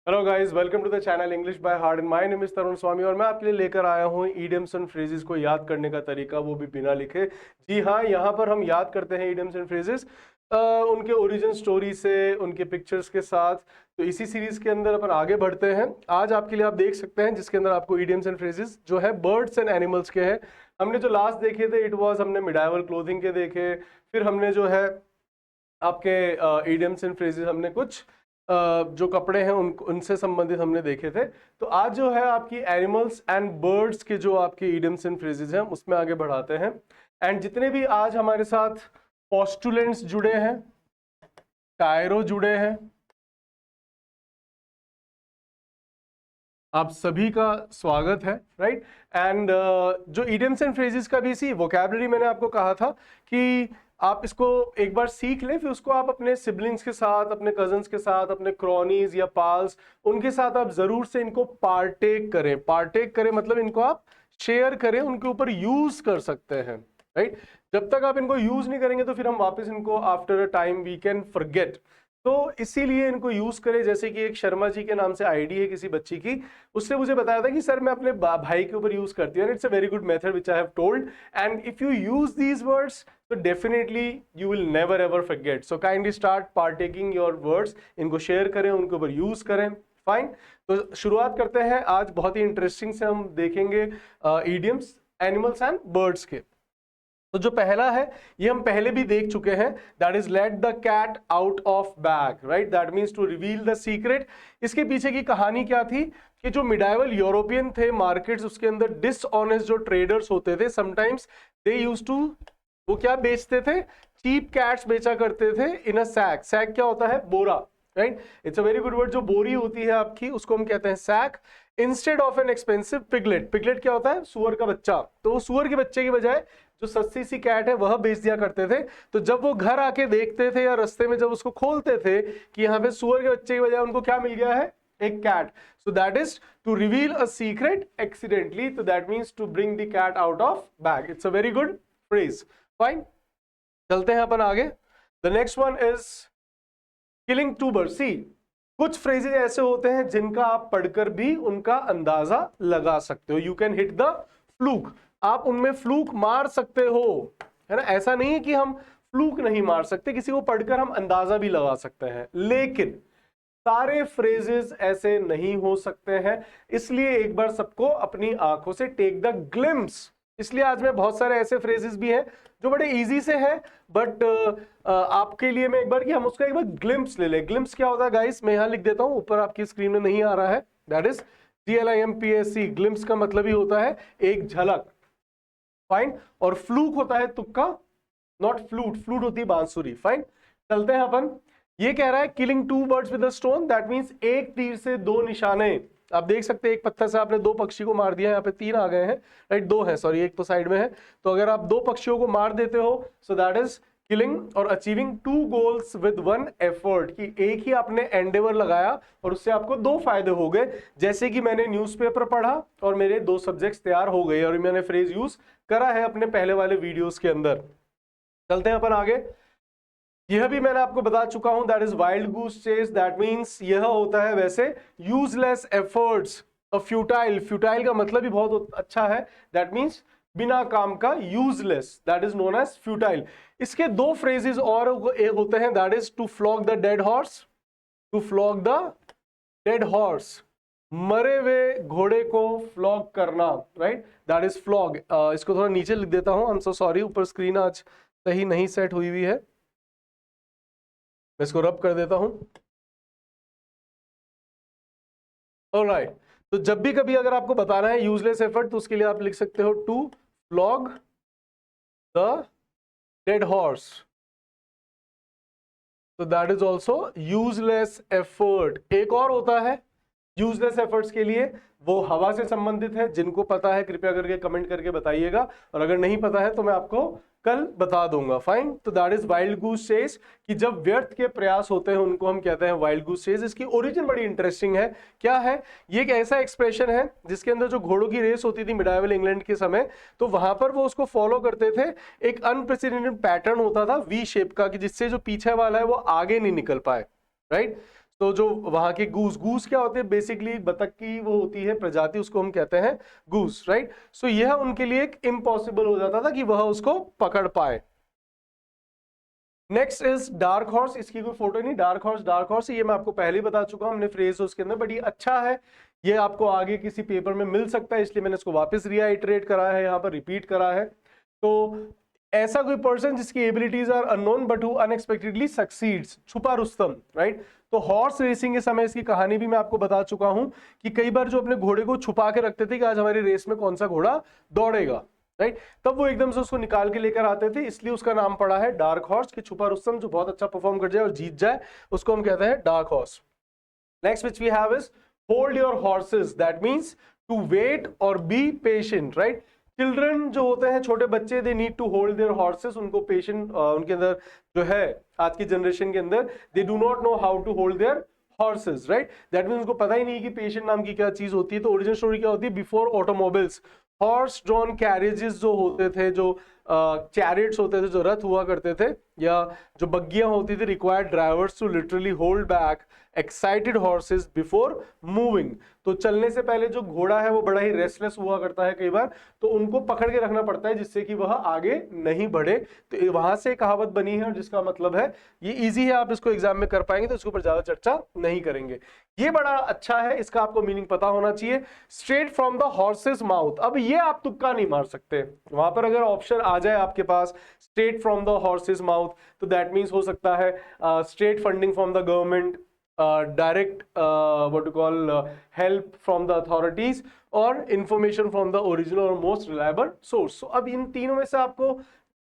Hello guys, welcome to the channel English by heart and my name is Tarun Swami और मैं आपके लिए लेकर आया हूँ इडियम्स एंड फ्रेजेस को याद करने का तरीका, वो भी बिना लिखे। जी हाँ, यहाँ पर हम याद करते हैं इडियम्स एंड फ्रेजेस उनके ओरिजिन स्टोरी से, उनके पिक्चर्स के साथ। तो इसी सीरीज के अंदर अपन आगे बढ़ते हैं। आज आपके लिए आप देख सकते हैं जिसके अंदर आपको इडियम्स एंड फ्रेजेस जो है बर्ड्स एंड एनिमल्स के हैं। हमने जो लास्ट देखे थे हमने मिडाइवल क्लोथिंग के देखे, फिर हमने जो है आपके इडियम्स एंड फ्रेजेस हमने कुछ जो कपड़े हैं उनसे संबंधित हमने देखे थे। तो आज जो है आपकी एनिमल्स एंड बर्ड्स के जो आपके इडियम्स एंड फ्रेजेस हैं उसमें आगे बढ़ाते हैं। एंड जितने भी आज हमारे साथ पोस्टुलेंट्स जुड़े हैं, टायरो जुड़े हैं, आप सभी का स्वागत है, राइट। एंड जो इडियम्स एंड फ्रेजेस का भी सी वोकैबुलरी मैंने आपको कहा था कि आप इसको एक बार सीख लें, फिर उसको आप अपने सिबलिंग्स के साथ, अपने कजन्स के साथ, अपने क्रॉनीज या पाल्स, उनके साथ आप जरूर से इनको पार्टेक करें। पार्टेक करें मतलब इनको आप शेयर करें, उनके ऊपर यूज कर सकते हैं, राइट। जब तक आप इनको यूज नहीं करेंगे तो फिर हम वापस इनको after a time we can forget. तो इसीलिए इनको यूज करें। जैसे कि एक शर्मा जी के नाम से आईडी है किसी बच्ची की, उसने मुझे बताया था कि सर मैं अपने भाई के ऊपर यूज करती हूँ। It's a very good method which I have told, and if you use these words तो definitely you will never ever forget. So kindly start partaking your words, इनको शेयर करें, उनके ऊपर यूज करें। फाइन, तो शुरुआत करते हैं। आज बहुत ही इंटरेस्टिंग से हम देखेंगे इडियम्स, एनिमल्स एंड बर्ड्स के। तो जो पहला है ये हम पहले भी देख चुके हैं, that is let the cat out of bag, right. That means to reveal the secret. इसके पीछे की कहानी क्या थी कि जो मिडाइवल यूरोपियन थे मार्केट्स, उसके अंदर डिसऑनेस्ट जो ट्रेडर्स होते थे, समटाइम्स दे यूज्ड टू, वो क्या बेचते थे, चीप कैट्स बेचा करते थे इन अ सैक। सैक क्या होता है, बोरा, right. It's a very good word. जो बोरी होती है आपकी उसको हम कहते हैं sack, instead of an expensive piglet. Piglet क्या होता है, सुअर का बच्चा। तो वो सुअर के बच्चे की बजाय जो सस्ती सी कैट है वह बेच दिया करते थे। तो जब वो घर आके देखते थे या रास्ते में जब उसको खोलते थे कि यहाँ पे सुअर के बच्चे की बजाय उनको क्या मिल गया है, एक cat. So that is to reveal a secret accidentally, तो that means to bring the cat out of bag. It's a very good phrase. Fine, चलते हैं अपन आगे। The next one is killing two birds. See, कुछ phrases ऐसे होते हैं जिनका आप पढ़कर भी उनका अंदाजा लगा सकते हो। You can hit the fluke, आप उनमें फ्लूक मार सकते हो, है ना। ऐसा नहीं है कि हम फ्लूक नहीं मार सकते, किसी को पढ़कर हम अंदाजा भी लगा सकते हैं, लेकिन सारे फ्रेजेस ऐसे नहीं हो सकते हैं। इसलिए एक बार सबको अपनी आंखों से टेक द ग्लिम्स। इसलिए आज में बहुत सारे ऐसे फ्रेजेस भी हैं जो बड़े इजी से हैं, बट आपके लिए मैं एक बार कि हम उसका एक बार ग्लिम्स ले लें। ग्लिम्स क्या होता है गाइस, मैं यहां लिख देता हूं, ऊपर आपकी स्क्रीन में नहीं आ रहा है। That is GLIMPSE। ग्लिम्स का मतलब ही होता है एक झलक। फाइन, और फ्लूक होता है तुक्का, नॉट फ्लूट। फ्लूट होती है बांसुरी। फाइन, चलते हैं अपन। ये कह रहा है killing two birds with a stone, that means एक तीर से दो निशाने। आप देख सकते हैं एक पत्थर से आपने दो पक्षी को मार दिया, यहाँ पे तीन आ गए हैं, राइट। दो हैं, सॉरी, एक तो साइड में है। तो अगर आप दो पक्षियों को मार देते हो, सो दैट इज किलिंग और achieving two goals with one effort, कि एक ही आपने एंडेवर लगाया और उससे आपको दो फायदे हो गए। जैसे कि मैंने न्यूज़पेपर पढ़ा और मेरे दो सब्जेक्ट्स तैयार हो गए, और मैंने फ्रेज यूज करा है अपने पहले वाले वीडियोस के अंदर। चलते हैं अपन आगे। यह भी मैंने आपको बता चुका हूं, that is wild goose chase. That means यह होता है वैसे useless efforts, a futile. Futile का मतलब ही बहुत अच्छा है, दैट मींस बिना काम का, useless, that is known as futile. इसके दो फ्रेजेस और एक होते हैं, that is to flog the dead horse. To flog the dead horse, मरे हुए घोड़े को फ्लॉग करना, राइट, दैट इज फ्लॉग। इसको थोड़ा नीचे लिख देता हूं, आई एम सो सॉरी, ऊपर स्क्रीन आज सही नहीं सेट हुई हुई है, मैं इसको रब कर देता हूं। ऑलराइट, तो जब भी कभी अगर आपको बताना है यूजलेस एफर्ट, तो उसके लिए आप लिख सकते हो to flog the dead horse, तो that is also useless effort. एक और होता है यूजलेस एफर्ट्स के लिए, वो हवा से संबंधित है। जिनको पता है कृपया करके कमेंट करके बताइएगा, और अगर नहीं पता है तो मैं आपको कल बता दूंगा। फाइन, तो that is wild goose chase, कि जब व्यर्थ के प्रयास होते हैं उनको हम कहते हैं वाइल्ड गूस चेस। इसकी ओरिजिन बड़ी इंटरेस्टिंग है। क्या है, ये एक ऐसा एक्सप्रेशन है जिसके अंदर जो घोड़ों की रेस होती थी मिडाइवल इंग्लैंड के समय, तो वहां पर वो उसको फॉलो करते थे। एक अनप्रेसिडेंटेड पैटर्न होता था वी शेप का, कि जिससे जो पीछे वाला है वो आगे नहीं निकल पाए, राइट। तो जो वहां के गूस क्या होते हैं, बेसिकली बतख की वो होती है प्रजाति, उसको हम कहते हैं गूस, राइट। सो यह उनके लिए एक इम्पॉसिबल हो जाता था कि वह उसको पकड़ पाए। Next is dark horse. इसकी कोई फोटो नहीं, डार्क हॉर्स ये मैं आपको पहले ही बता चुका हूं, हमने फ्रेज उसके अंदर, बट ये अच्छा है, ये आपको आगे किसी पेपर में मिल सकता है, इसलिए मैंने इसको वापस रिआइटरेट करा है, यहाँ पर रिपीट करा है। तो ऐसा कोई पर्सन जिसकी abilities are unknown but who unexpectedly succeeds, छुपा रुस्तम, राइट। तो हॉर्स रेसिंग के समय इसकी कहानी भी मैं आपको बता चुका हूं कि कई बार जो अपने घोड़े को छुपा के रखते थे कि आज हमारी रेस में कौन सा घोड़ा दौड़ेगा, राइट, तब वो एकदम से उसको निकाल के लेकर आते थे, इसलिए उसका नाम पड़ा है डार्क हॉर्स, कि छुपा रुस्तम जो बहुत अच्छा परफॉर्म कर जाए और जीत जाए उसको हम कहते हैं dark horse. Next which we have is hold your horses, that means to wait और बी पेशेंट, राइट। चिल्ड्रन जो होते हैं, छोटे बच्चे, they need to hold their horses, उनको पेशेंट उनके अंदर जो है आज की जनरेशन के अंदर, they do not know how to hold their horses, right. That means उनको पता ही नहीं कि पेशेंट नाम की क्या चीज होती है। तो ओरिजिनल स्टोरी क्या होती है, before automobiles horse drawn carriages जो होते थे, जो चैरिट्स होते थे, जो रथ हुआ करते थे, या जो बग्गियां होती थी, required drivers to literally hold back excited horses before moving. तो चलने से पहले जो घोड़ा है वो बड़ा ही रेस्टलेस हुआ करता है कई बार, तो उनको पकड़ के रखना पड़ता है जिससे कि वह आगे नहीं बढ़े। तो वहां से कहावत बनी है, जिसका मतलब है, ये इजी है, आप इसको एग्जाम में कर पाएंगे, तो इसके ऊपर ज्यादा चर्चा नहीं करेंगे। ये बड़ा अच्छा है, इसका आपको मीनिंग पता होना चाहिए। Straight from the horse's mouth, अब ये आप तुक्का नहीं मार सकते, वहां पर अगर ऑप्शन आ जाए आपके पास straight from the horse's mouth, तो दैट मीन्स हो सकता है straight funding from the government, direct what you call help from the authorities or information from the original or most reliable source। so अब इन तीनों में से आपको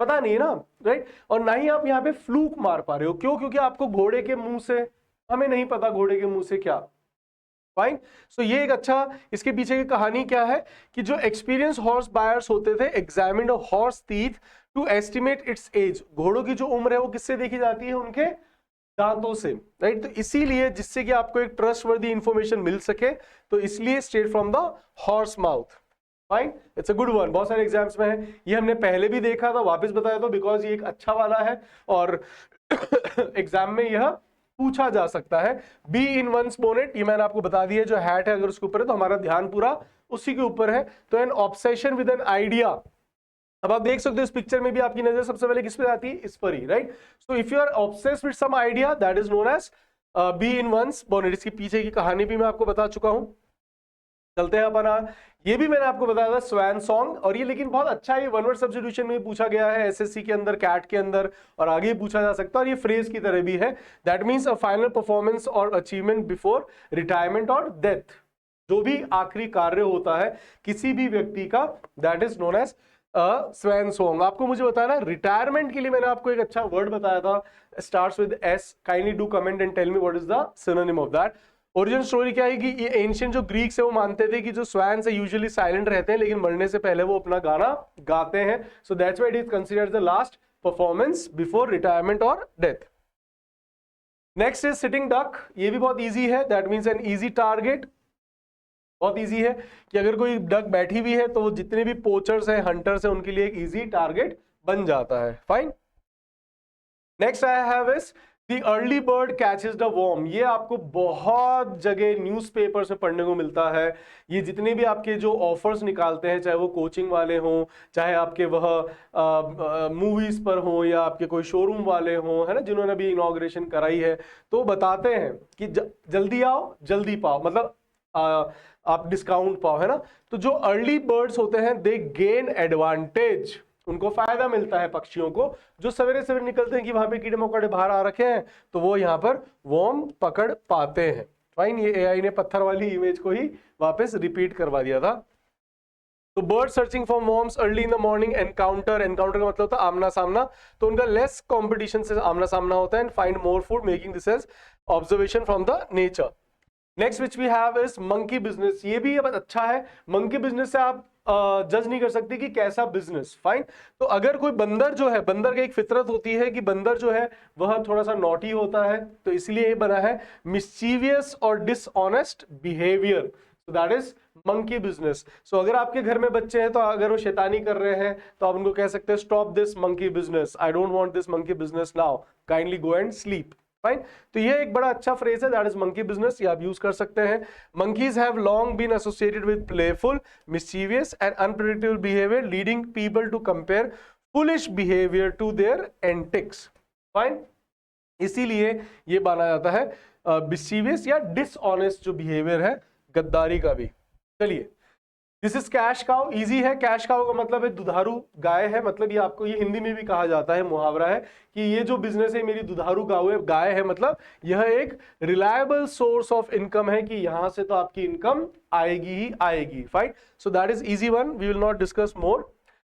पता नहीं है ना, राइट, और ना ही आप यहाँ पे फ्लूक मार पा रहे हो। क्यों? क्योंकि आपको घोड़े के मुंह से, हमें नहीं पता घोड़े के मुंह से क्या, फाइन। सो ये एक अच्छा, इसके पीछे की कहानी क्या है कि जो एक्सपीरियंस हॉर्स बायर्स होते थे examined a horse teeth to estimate its age, घोड़ों की जो उम्र है वो किससे देखी जाती है, उनके दांतों से, राइट। तो इसीलिए जिससे कि आपको एक ट्रस्टवर्दी इंफॉर्मेशन मिल सके, तो इसलिए straight from the horse mouth, fine, it's a good one, बहुत सारे एग्जाम्स में है, ये हमने पहले भी देखा था, वापस बताया था, बिकॉज ये एक अच्छा वाला है और एग्जाम में यह पूछा जा सकता है। बी इन वंस बोनेट, ये मैंने आपको बता दिया, जो हैट है अगर उसके ऊपर है तो हमारा ध्यान पूरा उसी के ऊपर है। तो N obsession with an idea, अब आप देख सकते हो इस पिक्चर में भी आपकी नजर सबसे पहले किस पे आती है, इस पर ही, right. So if you are obsessed with some idea, that is known as bee in one's bonnet. इसकी पीछे की कहानी भी मैं आपको बता चुका हूं। चलते हैं अपन, ये भी मैंने आपको बताया था स्वैन सॉन्ग, और ये लेकिन बहुत अच्छा है, वन वर्ड सब्स्टिट्यूशन में पूछा गया है एसएससी के अंदर, कैट के अंदर, और आगे पूछा जा सकता है, और ये फ्रेज की तरह भी है, that means a final performance और अचीवमेंट बिफोर रिटायरमेंट और डेथ। जो भी आखिरी कार्य होता है किसी भी व्यक्ति का, that is known as swan song. आपको मुझे बताना, रिटायरमेंट के लिए मैंने आपको एक अच्छा वर्ड बताया था, starts with S, kindly do comment and tell me what is the synonym of that. Original story क्या है कि ये एंशिएंट जो ग्रीक्स है वो मानते थे कि जो स्वैन से यूजुअली साइलेंट रहते हैं, लेकिन मरने से पहले वो अपना गाना गाते हैं, so that's why it is considered the last performance before retirement और death. Next is sitting duck, ये भी बहुत इजी है, that means an easy target, बहुत इजी है कि अगर कोई डक बैठी हुई है तो वो जितने भी पोचर्स हैं, हंटर्स हैं, उनके लिए एक इजी टारगेट बन जाता है, fine. Next I have is the early bird catches the worm, ये आपको बहुत जगह न्यूज़पेपर्स में पढ़ने को मिलता है। ये जितने भी आपके जो ऑफर्स निकालते हैं, चाहे वो कोचिंग वाले हों, चाहे आपके वह मूवीज पर हो, या आपके कोई शोरूम वाले हों, है ना, जिन्होंने अभी इनॉग्रेशन कराई है, तो बताते हैं कि जल्दी आओ जल्दी पाओ, मतलब आप डिस्काउंट पाओ, है ना। तो जो अर्ली बर्ड्स होते हैं दे गेन एडवांटेज, उनको फायदा मिलता है पक्षियों को, जो सवेरे सवेरे निकलते हैं कि वहां पे कीड़े मकोड़े बाहर आ रखे हैं, तो वो यहाँ पर वर्म पकड़ पाते हैं, फाइन। ये एआई ने पत्थर वाली इमेज को ही वापस रिपीट करवा दिया था। तो bird searching for worms early in the morning encounter, encounter का मतलब होता है आमना सामना, तो उनका लेस कंपटीशन से आमना सामना होता है, and find more food, making this as observation from the nature. Next which we have is monkey business, ये भी अच्छा है। मंकी बिजनेस से आप जज नहीं कर सकते कि कैसा बिजनेस, फाइन। तो अगर कोई बंदर जो है, बंदर की एक फितरत होती है कि बंदर जो है वह थोड़ा सा नॉटी होता है, तो इसलिए ये बना है मिस्चीवियस और dishonest behaviour, so that is monkey business. So अगर आपके घर में बच्चे हैं तो अगर वो शैतानी कर रहे हैं तो आप उनको कह सकते हैं stop this monkey business, I don't want this monkey business now, kindly go and sleep, fine. तो ये एक बड़ा अच्छा फ्रेज है, दैट इज मंकी बिजनेस, ये आप यूज कर सकते हैं। Monkeys have long been associated with playful, mischievous and unpredictable behaviour leading people to compare foolish behaviour to their antics. Fine, इसीलिए ये माना जाता है मिस्चीवियस या डिसऑनेस्ट जो बिहेवियर है, गद्दारी का भी। चलिए, this is cash cow, easy है। कैश काउ का मतलब है दुधारू गाय है, मतलब ये आपको ये हिंदी में भी कहा जाता है, मुहावरा है कि ये जो बिजनेस है मेरी दुधारू गाय है, मतलब यह एक रिलायबल सोर्स ऑफ इनकम है कि यहां से तो आपकी इनकम आएगी ही आएगी। Fine, so that is easy one, we will not discuss more.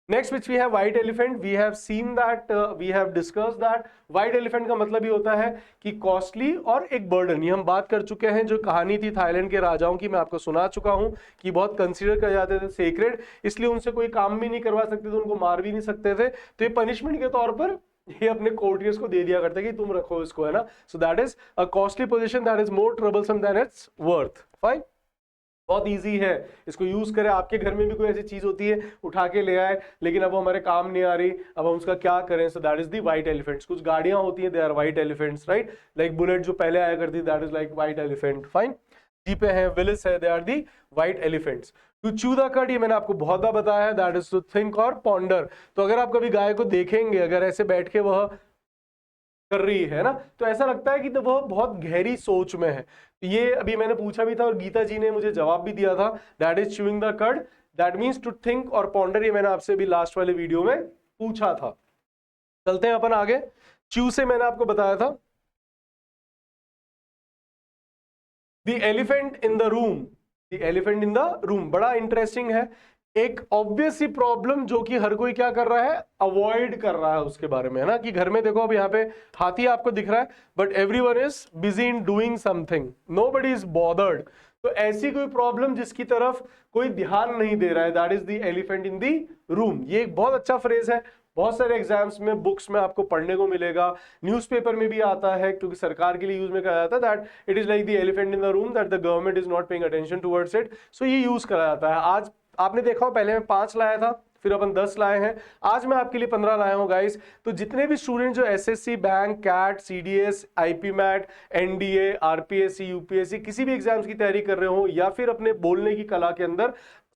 Next which we have white elephant, we have seen that, we have discuss that white elephant का मतलब ही होता है कि कॉस्टली और एक बर्डन। ये हम बात कर चुके हैं, जो कहानी थी थाईलैंड के राजाओं की, मैं आपको सुना चुका हूं कि बहुत कंसीडर कर जाते थे सेक्रेड, इसलिए उनसे कोई काम भी नहीं करवा सकते थे, उनको मार भी नहीं सकते थे, तो ये पनिशमेंट के तौर पर ये अपने कोर्टियर्स को दे दिया करते कि तुम रखो इसको, है ना। So that is a costly position that is more troublesome than it's worth. Fine, बहुत इजी है, इसको यूज करें। आपके घर में भी कोई ऐसी चीज होती है उठा के ले आए, लेकिन अब वो हमारे काम नहीं आ रही, अब हम उसका क्या करें। So that is the white elephants. कुछ गाड़ियां होती हैं, they are white elephants, right, like bullet जो पहले आया करती, that is like white elephant. Fine, jeeps हैं, विलिस है, they are the white elephants. To chew the cud, ये मैंने आपको बहुत बार बताया है, दैट इज टू थिंक और पॉन्डर। तो अगर आप कभी गाय को देखेंगे, अगर ऐसे बैठ के वह कर रही है ना, तो ऐसा लगता है कि तो वह बहुत गहरी सोच में है। ये अभी मैंने पूछा भी था और गीता जी ने मुझे जवाब भी दिया था, that is chewing the curd, that means to think और पॉन्डर। ये मैंने आपसे भी लास्ट वाले वीडियो में पूछा था। चलते हैं अपन आगे। च्यू से मैंने आपको बताया था the elephant in the room, the elephant in the room बड़ा इंटरेस्टिंग है। एक ऑब्वियस सी प्रॉब्लम जो कि हर कोई क्या कर रहा है, अवॉइड कर रहा है उसके बारे में, है ना, कि घर में देखो अब यहाँ पे हाथी आपको दिख रहा है, but everyone is busy in doing something, nobody is bothered. तो ऐसी कोई प्रॉब्लम जिसकी तरफ कोई ध्यान नहीं दे रहा है, that is the elephant in the room. ये एक बहुत अच्छा फ्रेज है, बहुत सारे एग्जाम्स में, बुक्स में आपको पढ़ने को मिलेगा, न्यूज़पेपर में भी आता है, क्योंकि सरकार के लिए यूज में कहा जाता है that it is like the elephant in the room, that the government is not paying attention towards it. So ये यूज करा जाता है। आज आपने देखा हो, पहले मैं 5 लाया था, फिर अपन 10 लाए हैं, आज मैं आपके लिए 15 लाया हूं गाइस। तो जितने भी स्टूडेंट जो SSC, bank, CAT, CDS, IPMAT, NDA, RPSC, UPSC, किसी भी एग्जाम्स की तैयारी कर रहे हो या फिर अपने बोलने की कला के अंदर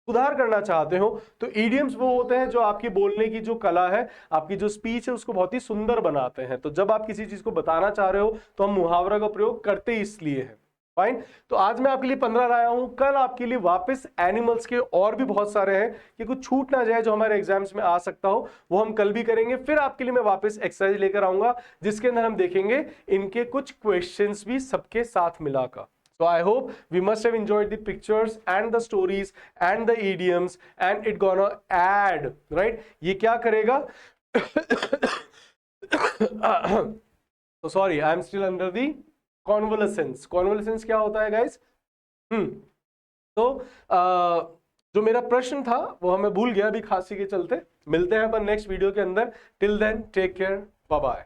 सुधार करना चाहते हो, तो इडियम्स वो होते हैं जो आपकी बोलने की जो कला है, आपकी जो स्पीच है, उसको बहुत ही सुंदर बनाते हैं। तो जब आप किसी चीज को बताना चाह रहे हो तो हम मुहावरा का प्रयोग करते इसलिए है। फाइन, तो आज मैं आपके लिए 15 लाया हूं, कल आपके लिए वापस एनिमल्स के और भी बहुत सारे हैं कि कुछ छूट ना जाए जो हमारे एग्जाम्स में आ सकता हो, वो हम कल भी करेंगे। फिर आपके लिए मैं वापस एक्सरसाइज लेकर आऊंगा जिसके अंदर हम देखेंगे इनके कुछ क्वेश्चंस भी सबके साथ मिलाकर। So I hope we must have enjoyed the pictures and the stories and the idioms and it gonna add, right? ये क्या करेगा? So sorry, I am still under the convalescence. Convalescence क्या होता है guys? तो जो मेरा प्रश्न था वो हमें भूल गया अभी खांसी के चलते। मिलते हैं अपन नेक्स्ट वीडियो के अंदर। Till then, take care, bye bye.